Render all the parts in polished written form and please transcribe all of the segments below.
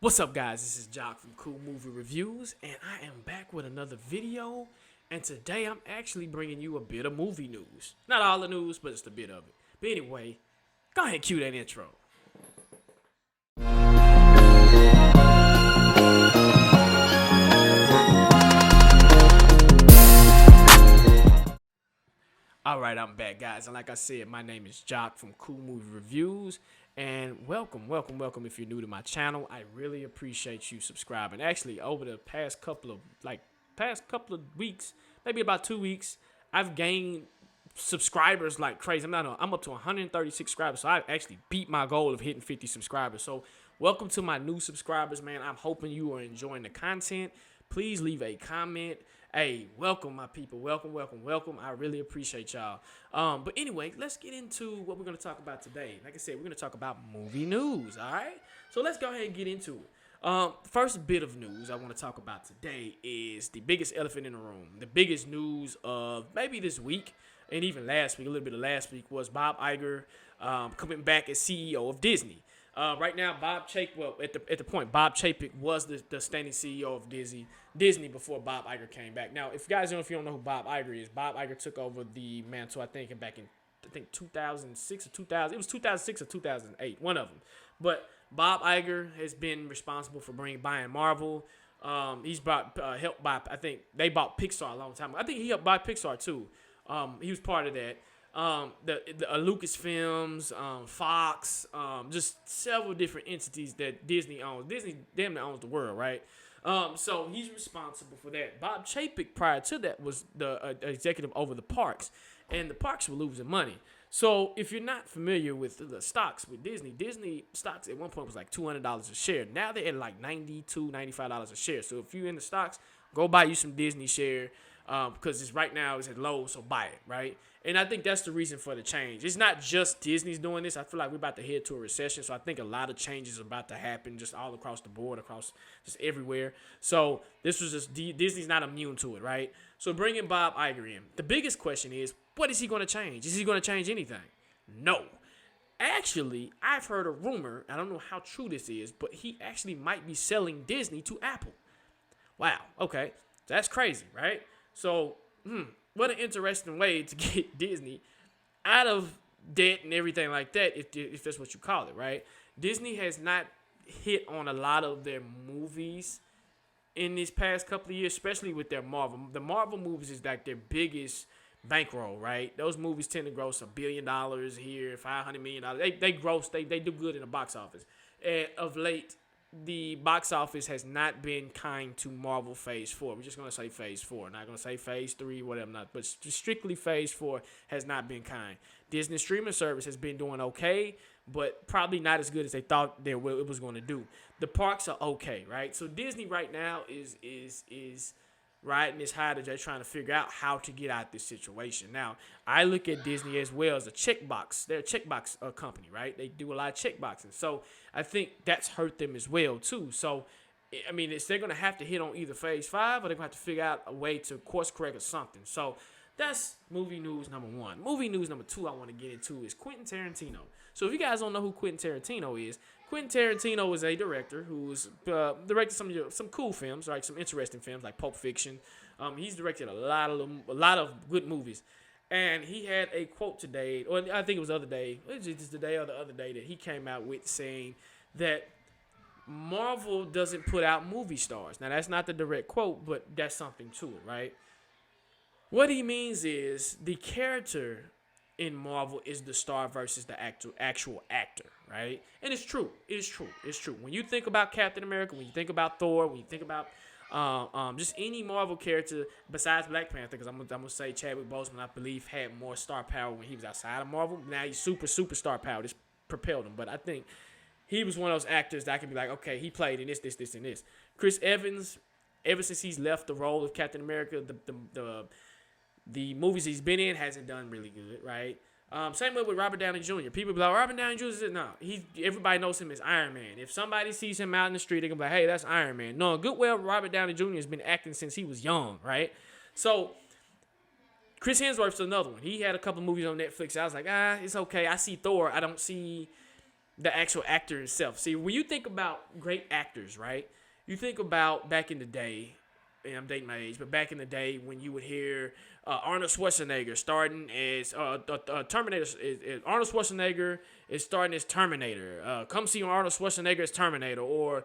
What's up, guys? This is Jock from Cool Movie Reviews, and I am back with another video. And today I'm actually bringing you a bit of movie news. Not all the news, but just a bit of it. But anyway, go ahead and cue that intro. Alright, I'm back, guys. And like I said, my name is Jock from Cool Movie Reviews. And welcome if you're new to my channel. I really appreciate you subscribing. Actually, over the past couple of weeks, maybe about 2 weeks, I've gained subscribers like crazy. I'm up to 136 subscribers, so I actually beat my goal of hitting 50 subscribers. So welcome to my new subscribers, man. I'm hoping you are enjoying the content. Please leave a comment. Hey, welcome, my people. Welcome. I really appreciate y'all. But anyway, let's get into what we're going to talk about today. Like I said, we're going to talk about movie news, all right? So let's go ahead and get into it. First bit of news I want to talk about today is the biggest elephant in the room. The biggest news of maybe this week and even last week, a little bit of last week, was Bob Iger coming back as CEO of Disney. Right now, Bob Chapek was the standing CEO of Disney before Bob Iger came back. Now, if you guys don't know who Bob Iger is, Bob Iger took over the mantle, I think 2006 or 2000. It was 2006 or 2008, one of them. But Bob Iger has been responsible for buying Marvel. He's helped buy. I think they bought Pixar a long time ago. I think he helped buy Pixar too. He was part of that. The Lucasfilms, Fox, just several different entities that Disney owns. Disney damn near owns the world, right? So he's responsible for that. Bob Chapek, prior to that, was the executive over the parks, and the parks were losing money. So if you're not familiar with the stocks with Disney stocks at one point was like $200 a share. Now they're at like $92, $95 a share. So if you're in the stocks, go buy you some Disney share. Because it's right now it's at low, so buy it, right? And I think that's the reason for the change. It's not just Disney's doing this. I feel like we're about to head to a recession, so I think a lot of changes are about to happen just all across the board, across just everywhere. So this was just Disney's not immune to it, right? So bringing Bob Iger in, the biggest question is, what is he going to change? Is he going to change anything? No. Actually, I've heard a rumor. I don't know how true this is, but he actually might be selling Disney to Apple. Wow. Okay, that's crazy, right? So, what an interesting way to get Disney out of debt and everything like that, if that's what you call it, right? Disney has not hit on a lot of their movies in these past couple of years, especially with their Marvel. The Marvel movies is like their biggest bankroll, right? Those movies tend to gross $1 billion here, $500 million. They do good in the box office. And of late, the box office has not been kind to Marvel Phase 4. We're just going to say Phase 4. Not going to say Phase 3, whatever not. But strictly Phase 4 has not been kind. Disney streaming service has been doing okay, but probably not as good as they thought it was going to do. The parks are okay, right? So Disney right now is riding this high that they're trying to figure out how to get out this situation. Now, I look at Disney as well as a checkbox. They're a checkbox company, right? They do a lot of checkboxing. So I think that's hurt them as well, too. So, I mean, they're going to have to hit on either Phase 5 or they're going to have to figure out a way to course correct or something. So that's movie news number one. Movie news number two I want to get into is Quentin Tarantino. So if you guys don't know who Quentin Tarantino is a director who's directed some cool films, right? Some interesting films like Pulp Fiction. He's directed a lot of good movies. And he had a quote today, or I think it was the other day, just the day or the other day, that he came out with saying that Marvel doesn't put out movie stars. Now, that's not the direct quote, but that's something to it, right? What he means is the character in Marvel is the star versus the actual actor, right? And it's true. It's true. When you think about Captain America, when you think about Thor, when you think about just any Marvel character besides Black Panther, because I'm gonna say Chadwick Boseman, I believe, had more star power when he was outside of Marvel. Now he's super star power. This propelled him, but I think he was one of those actors that I could be like, okay, he played in this, and this. Chris Evans, ever since he's left the role of Captain America, the movies he's been in hasn't done really good, right? Same way with Robert Downey Jr. People be like, Robert Downey Jr. is no. Everybody knows him as Iron Man. If somebody sees him out in the street, they can be like, hey, that's Iron Man. No, Robert Downey Jr. has been acting since he was young, right? So Chris Hemsworth's another one. He had a couple movies on Netflix. I was like, it's okay. I see Thor. I don't see the actual actor himself. See, when you think about great actors, right? You think about back in the day, and I'm dating my age, but back in the day when you would hear Arnold Schwarzenegger starting as Terminator, Arnold Schwarzenegger is starting as Terminator. Come see Arnold Schwarzenegger as Terminator, or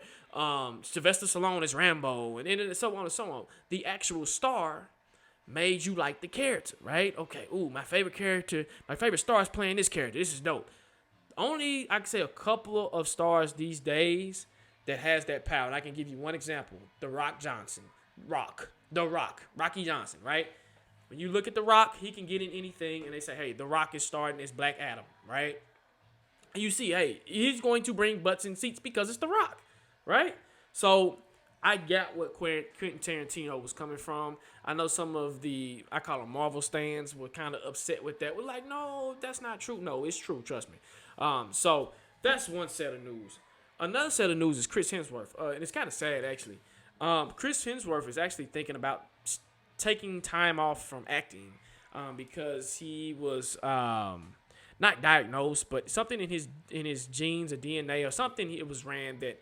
Sylvester Stallone as Rambo, and so on and so on. The actual star made you like the character, right? Okay, ooh, my favorite character, my favorite star is playing this character. This is dope. Only I can say a couple of stars these days that has that power. And I can give you one example: The Rock, Rocky Johnson, right? When you look at The Rock, he can get in anything, and they say, hey, The Rock is starting as Black Adam, right? And you see, hey, he's going to bring butts in seats because it's The Rock, right? So I get what Quentin Tarantino was coming from. I know some of the, I call them Marvel stands, were kind of upset with that. We're like, no, that's not true. No, it's true, trust me. So that's one set of news. Another set of news is Chris Hemsworth, and it's kind of sad, actually. Chris Hemsworth is actually thinking about taking time off from acting because he was not diagnosed, but something in his genes or DNA or something it was ran that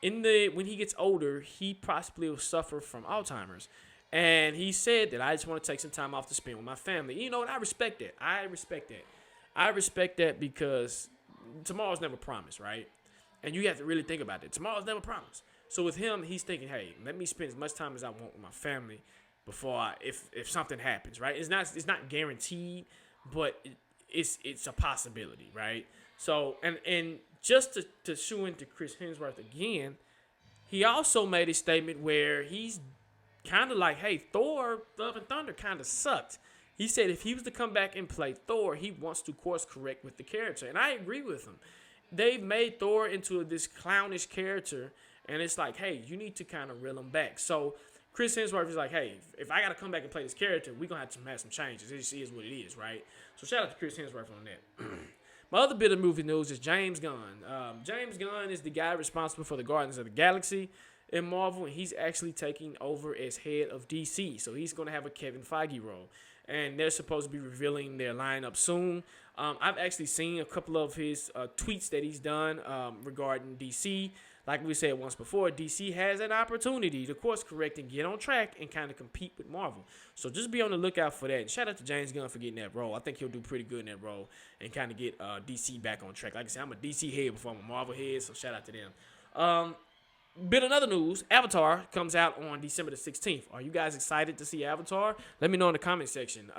when he gets older, he possibly will suffer from Alzheimer's. And he said that I just want to take some time off to spend with my family. You know, and I respect that. I respect that because tomorrow's never promised, right? And you have to really think about that. Tomorrow's never promised. So with him, he's thinking, hey, let me spend as much time as I want with my family before if something happens, right? It's not guaranteed, but it's a possibility, right? So and just to shoe into Chris Hemsworth again, he also made a statement where he's kind of like, hey, Thor: Love and Thunder kind of sucked. He said if he was to come back and play Thor, he wants to course correct with the character, and I agree with him. They've made Thor into this clownish character, and it's like, hey, you need to kind of reel him back. So Chris Hemsworth is like, hey, if I got to come back and play this character, we're going to have some changes. It is what it is, right? So shout out to Chris Hemsworth on that. My other bit of movie news is James Gunn. James Gunn is the guy responsible for the Guardians of the Galaxy in Marvel, and he's actually taking over as head of DC. So he's going to have a Kevin Feige role. And they're supposed to be revealing their lineup soon. I've actually seen a couple of his tweets that he's done regarding DC. Like we said once before, DC has an opportunity to course correct and get on track and kind of compete with Marvel. So just be on the lookout for that. And shout out to James Gunn for getting that role. I think he'll do pretty good in that role and kind of get DC back on track. Like I said, I'm a DC head before I'm a Marvel head, so shout out to them. Bit of other news, Avatar comes out on December the 16th. Are you guys excited to see Avatar? Let me know in the comment section.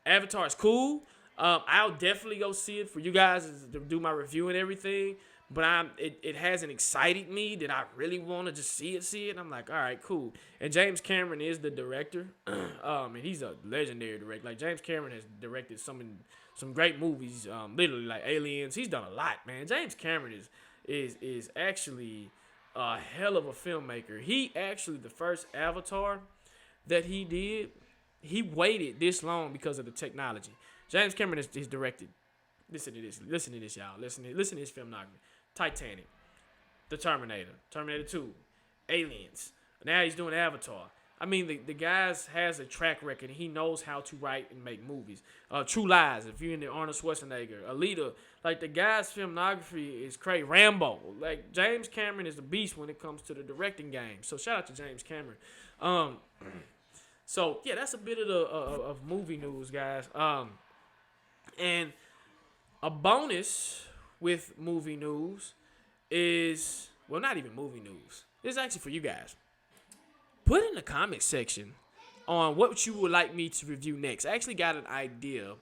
Avatar is cool. I'll definitely go see it for you guys to do my review and everything. But it hasn't excited me that I really want to just see it. I'm like, all right, cool. And James Cameron is the director. And he's a legendary director. Like, James Cameron has directed some great movies, literally like Aliens. He's done a lot, man. James Cameron is actually a hell of a filmmaker. He actually, the first Avatar that he did, he waited this long because of the technology. James Cameron is directed. Listen to this, y'all. Listen to his filmography. Titanic, The Terminator, Terminator 2, Aliens. Now he's doing Avatar. I mean, the guy has a track record. He knows how to write and make movies. True Lies, if you're into Arnold Schwarzenegger. Alita, like, the guy's filmography is crazy. Rambo. Like, James Cameron is a beast when it comes to the directing game. So shout out to James Cameron. So yeah, that's a bit of movie news, guys. And a bonus with movie news is, well, not even movie news. It's actually for you guys. Put in the comment section on what you would like me to review next. I actually got an idea,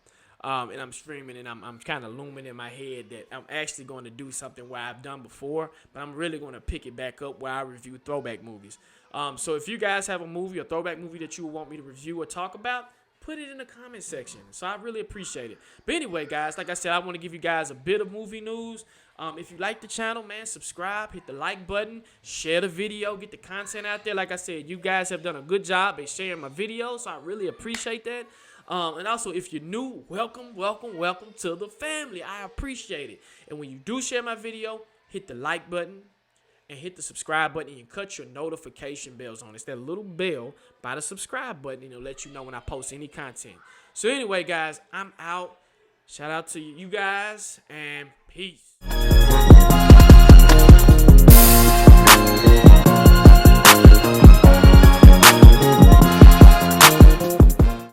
and I'm streaming, and I'm kind of looming in my head that I'm actually going to do something where I've done before, but I'm really going to pick it back up where I review throwback movies. So if you guys have a movie, a throwback movie that you want me to review or talk about, put it in the comment section. So I really appreciate it. But anyway, guys, like I said, I want to give you guys a bit of movie news. If you like the channel, man, subscribe, hit the like button, share the video, get the content out there. Like I said, you guys have done a good job at sharing my videos, so I really appreciate that. And also, if you're new, welcome to the family. I appreciate it. And when you do share my video, hit the like button and hit the subscribe button, and cut your notification bells on. It's that little bell by the subscribe button, and it'll let you know when I post any content. So anyway, guys, I'm out. Shout out to you guys, and peace.